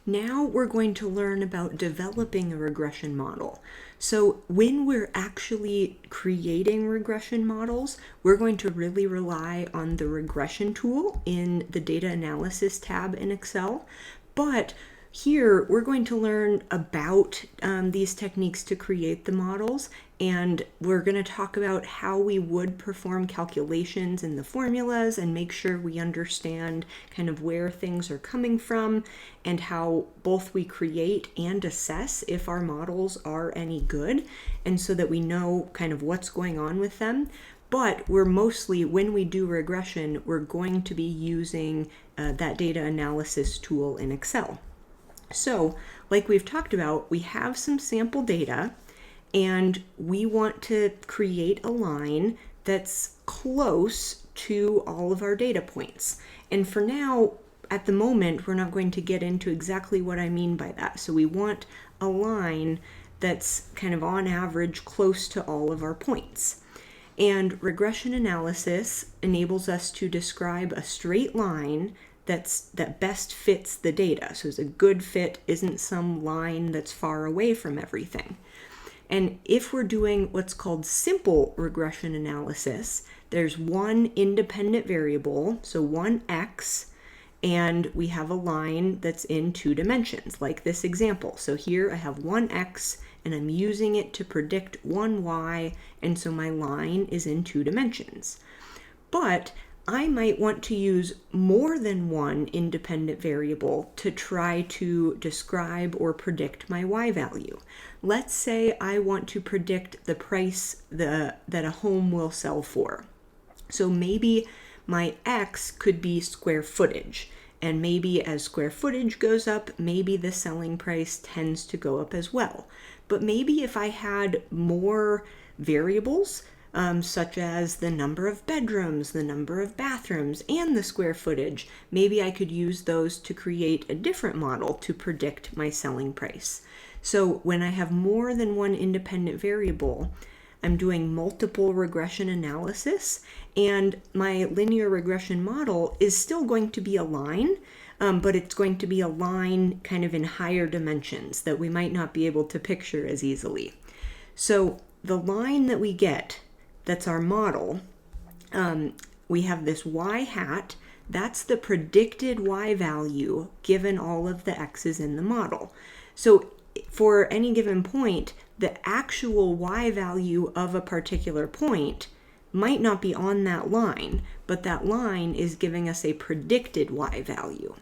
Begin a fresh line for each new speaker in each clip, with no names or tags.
Now we're going to learn about developing a regression model. So when we're actually creating regression models, we're going to really rely on the regression tool in the data analysis tab in Excel. But here we're going to learn about these techniques to create the models, and we're going to talk about how we would perform calculations in the formulas and make sure we understand kind of where things are coming from and how both we create and assess if our models are any good, and so that we know kind of what's going on with them. But we're mostly, when we do regression, we're going to be using that data analysis tool in Excel. So, like we've talked about, we have some sample data and we want to create a line that's close to all of our data points. And for now, at the moment, we're not going to get into exactly what I mean by that. So we want a line that's kind of on average close to all of our points. And regression analysis enables us to describe a straight line that best fits the data. So it's a good fit, isn't some line that's far away from everything. And if we're doing what's called simple regression analysis, there's one independent variable, so one x, and we have a line that's in 2 dimensions, like this example. So here I have one x, and I'm using it to predict one y, and so my line is in 2 dimensions. But I might want to use more than one independent variable to try to describe or predict my y value. Let's say I want to predict the price that a home will sell for. So maybe my x could be square footage, and maybe as square footage goes up, maybe the selling price tends to go up as well. But maybe if I had more variables, such as the number of bedrooms, the number of bathrooms, and the square footage, maybe I could use those to create a different model to predict my selling price. So when I have more than one independent variable, I'm doing multiple regression analysis, and my linear regression model is still going to be a line, but it's going to be a line kind of in higher dimensions that we might not be able to picture as easily. So the line that we get, that's our model, we have this y hat, that's the predicted y value given all of the x's in the model. So for any given point, the actual y value of a particular point might not be on that line, but that line is giving us a predicted y value.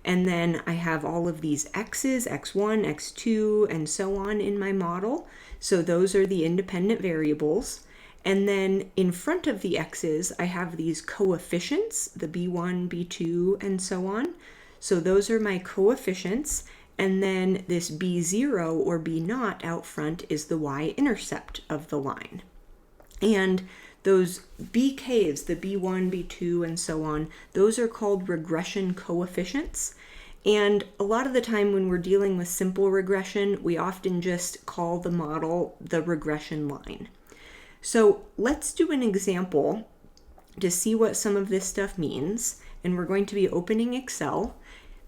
And then I have all of these x's, x1, x2, and so on in my model. So those are the independent variables. And then in front of the x's, I have these coefficients, the b1, b2, and so on. So those are my coefficients. And then this b0 or b0 out front is the y-intercept of the line. And those BKs, the b1, b2, and so on, those are called regression coefficients. And a lot of the time when we're dealing with simple regression, we often just call the model the regression line. So let's do an example to see what some of this stuff means. And we're going to be opening Excel.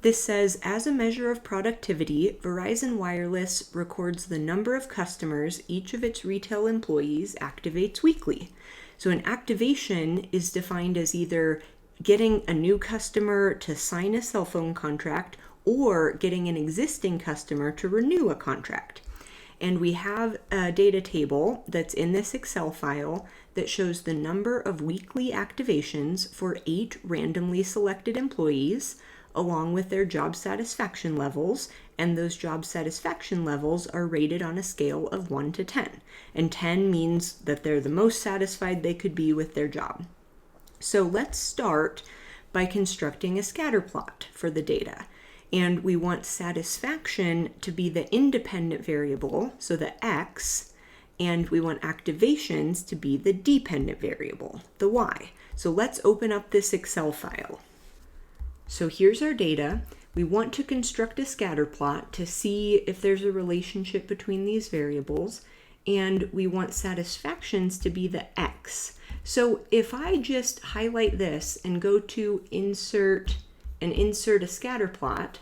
This says, as a measure of productivity, Verizon Wireless records the number of customers each of its retail employees activates weekly. So an activation is defined as either getting a new customer to sign a cell phone contract or getting an existing customer to renew a contract. And we have a data table that's in this Excel file that shows the number of weekly activations for 8 randomly selected employees, along with their job satisfaction levels, and those job satisfaction levels are rated on a scale of 1 to 10. And 10 means that they're the most satisfied they could be with their job. So let's start by constructing a scatter plot for the data. And we want satisfaction to be the independent variable, so the x, and we want activations to be the dependent variable, the y. So let's open up this Excel file. So here's our data. We want to construct a scatter plot to see if there's a relationship between these variables, and we want satisfactions to be the x. So if I just highlight this and go to insert and insert a scatter plot,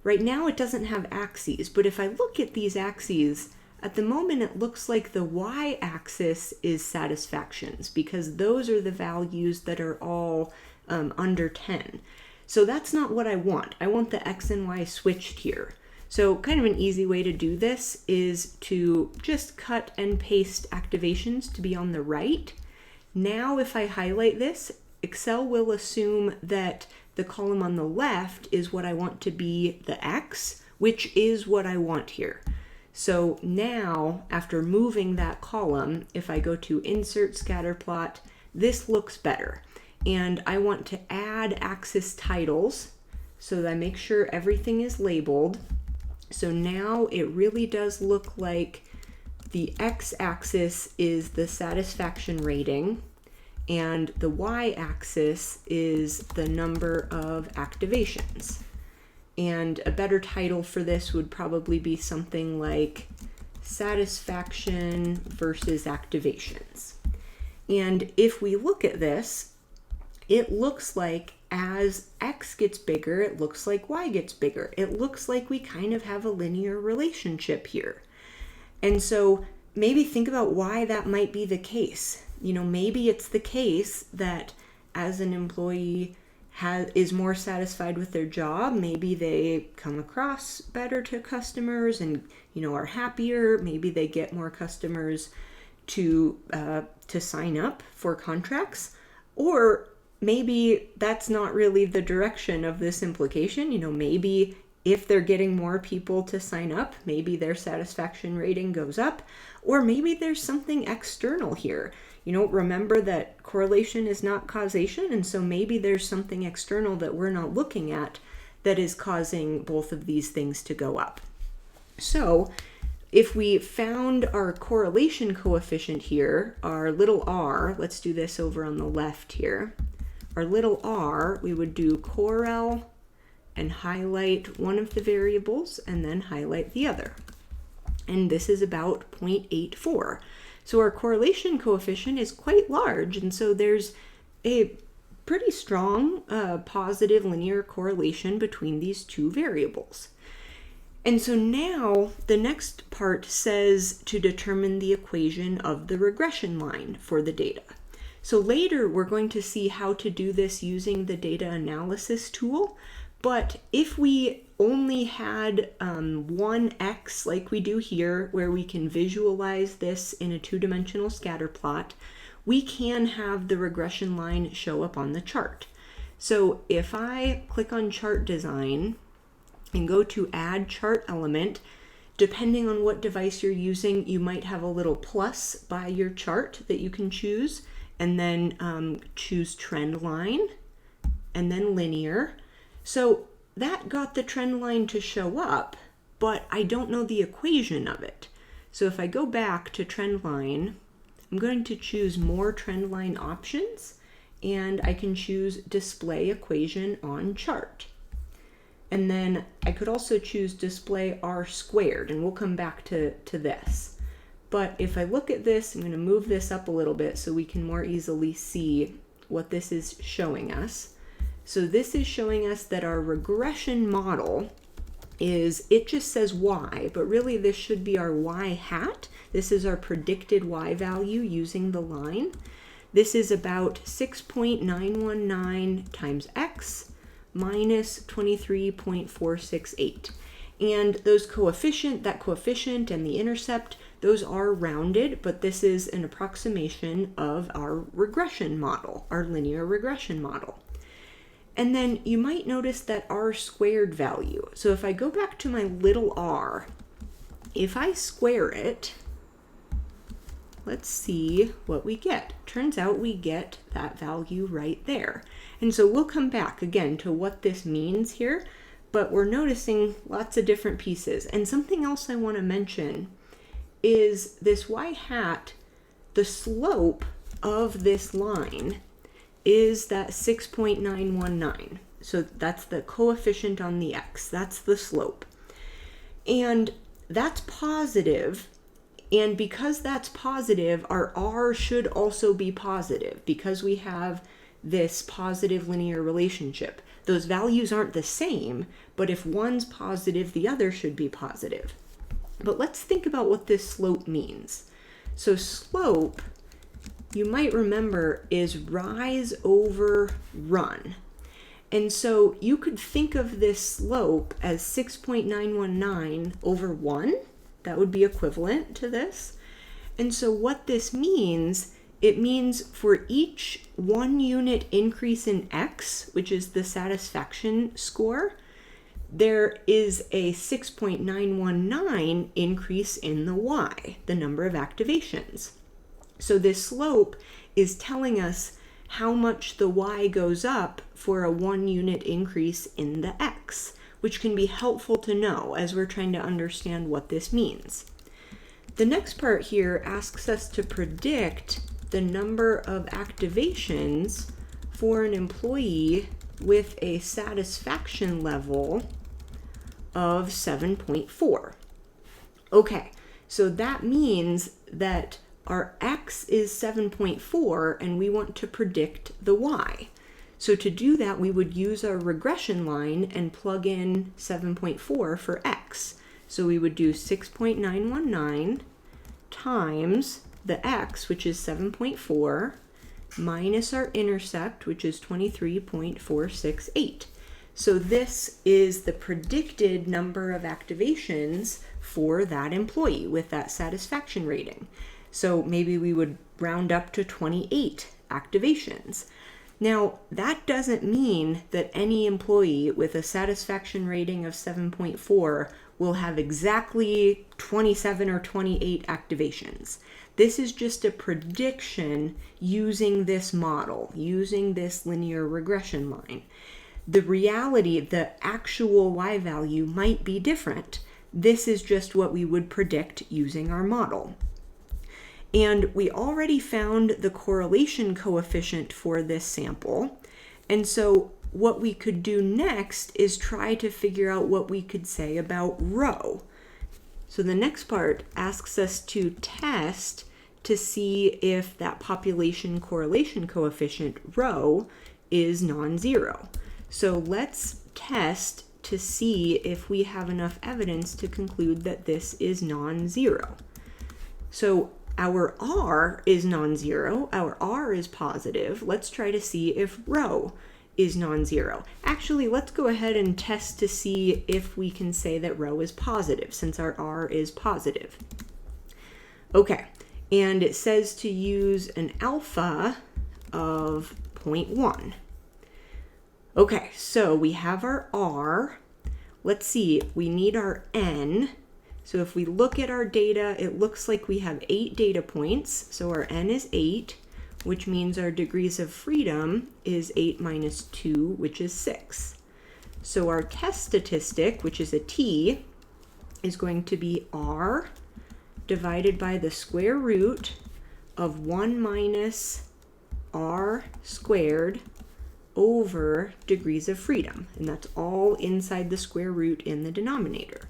Right now it doesn't have axes, but if I look at these axes, at the moment it looks like the y-axis is satisfactions because those are the values that are all under 10. So that's not what I want. I want the x and y switched here. So kind of an easy way to do this is to just cut and paste activations to be on the right. Now if I highlight this, Excel will assume that the column on the left is what I want to be the x, which is what I want here. So now, after moving that column, if I go to Insert Scatterplot, this looks better. And I want to add axis titles so that I make sure everything is labeled. So now it really does look like the x-axis is the satisfaction rating, and the y-axis is the number of activations. And a better title for this would probably be something like satisfaction versus activations. And if we look at this, it looks like as x gets bigger, it looks like y gets bigger. It looks like we kind of have a linear relationship here. And so maybe think about why that might be the case. You know, maybe it's the case that as an employee is more satisfied with their job, maybe they come across better to customers and, you know, are happier. Maybe they get more customers to sign up for contracts, or maybe that's not really the direction of this implication. You know, maybe if they're getting more people to sign up, maybe their satisfaction rating goes up, or maybe there's something external here. You know, remember that correlation is not causation, and so maybe there's something external that we're not looking at that is causing both of these things to go up. So if we found our correlation coefficient here, our little r, let's do this over on the left here. Our little r, we would do correl and highlight one of the variables and then highlight the other. And this is about 0.84. So our correlation coefficient is quite large, and so there's a pretty strong positive linear correlation between these two variables. And so now the next part says to determine the equation of the regression line for the data. So later we're going to see how to do this using the data analysis tool, but if we only had one x like we do here, where we can visualize this in a two-dimensional scatter plot, we can have the regression line show up on the chart. So if I click on chart design and go to add chart element, depending on what device you're using, you might have a little plus by your chart that you can choose, and then choose trend line and then linear. So that got the trend line to show up, but I don't know the equation of it. So if I go back to trend line, I'm going to choose more trend line options, and I can choose display equation on chart. And then I could also choose display r squared, and we'll come back to this. But if I look at this, I'm going to move this up a little bit so we can more easily see what this is showing us. So this is showing us that our regression model it just says y, but really this should be our y hat. This is our predicted y value using the line. This is about 6.919 times x minus 23.468. And that coefficient and the intercept, those are rounded, but this is an approximation of our regression model, our linear regression model. And then you might notice that r squared value. So if I go back to my little r, if I square it, let's see what we get. Turns out we get that value right there. And so we'll come back again to what this means here, but we're noticing lots of different pieces. And something else I want to mention is this y hat, the slope of this line is that 6.919. So that's the coefficient on the x, that's the slope. And that's positive, and because that's positive, our r should also be positive because we have this positive linear relationship. Those values aren't the same, but if one's positive, the other should be positive. But let's think about what this slope means. So slope, you might remember, is rise over run. And so you could think of this slope as 6.919 over 1. That would be equivalent to this. And so what this means, it means for each 1 unit increase in X, which is the satisfaction score, there is a 6.919 increase in the Y, the number of activations. So this slope is telling us how much the Y goes up for a 1 unit increase in the X, which can be helpful to know as we're trying to understand what this means. The next part here asks us to predict the number of activations for an employee with a satisfaction level of 7.4. Okay, so that means that our X is 7.4 and we want to predict the Y. So to do that, we would use our regression line and plug in 7.4 for X. So we would do 6.919 times the X, which is 7.4, minus our intercept, which is 23.468. So this is the predicted number of activations for that employee with that satisfaction rating. So maybe we would round up to 28 activations. Now, that doesn't mean that any employee with a satisfaction rating of 7.4 will have exactly 27 or 28 activations. This is just a prediction using this model, using this linear regression line. The reality, the actual Y value might be different. This is just what we would predict using our model. And we already found the correlation coefficient for this sample. And so what we could do next is try to figure out what we could say about rho. So the next part asks us to test to see if that population correlation coefficient rho is non-zero. So let's test to see if we have enough evidence to conclude that this is non-zero. So our R is non-zero, our R is positive. Let's try to see if rho is non-zero. Actually, let's go ahead and test to see if we can say that rho is positive, since our R is positive. Okay, and it says to use an alpha of 0.1. Okay, so we have our R. Let's see, we need our N. So if we look at our data, it looks like we have 8 data points. So our N is 8, which means our degrees of freedom is 8 minus 2, which is 6. So our test statistic, which is a T, is going to be R divided by the square root of 1 minus R squared over degrees of freedom. And that's all inside the square root in the denominator.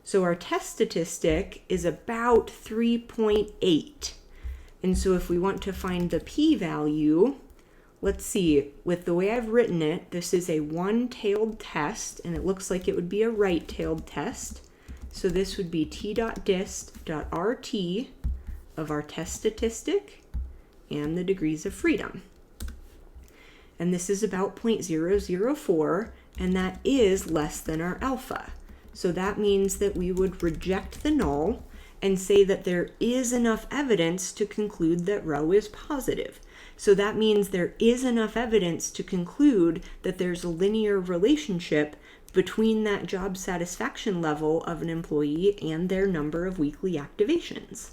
So our test statistic is about 3.8. And so if we want to find the p-value, let's see, with the way I've written it, this is a one-tailed test, and it looks like it would be a right-tailed test. So this would be t.dist.rt of our test statistic and the degrees of freedom. And this is about 0.004, and that is less than our alpha. So that means that we would reject the null and say that there is enough evidence to conclude that rho is positive. So that means there is enough evidence to conclude that there's a linear relationship between that job satisfaction level of an employee and their number of weekly activations.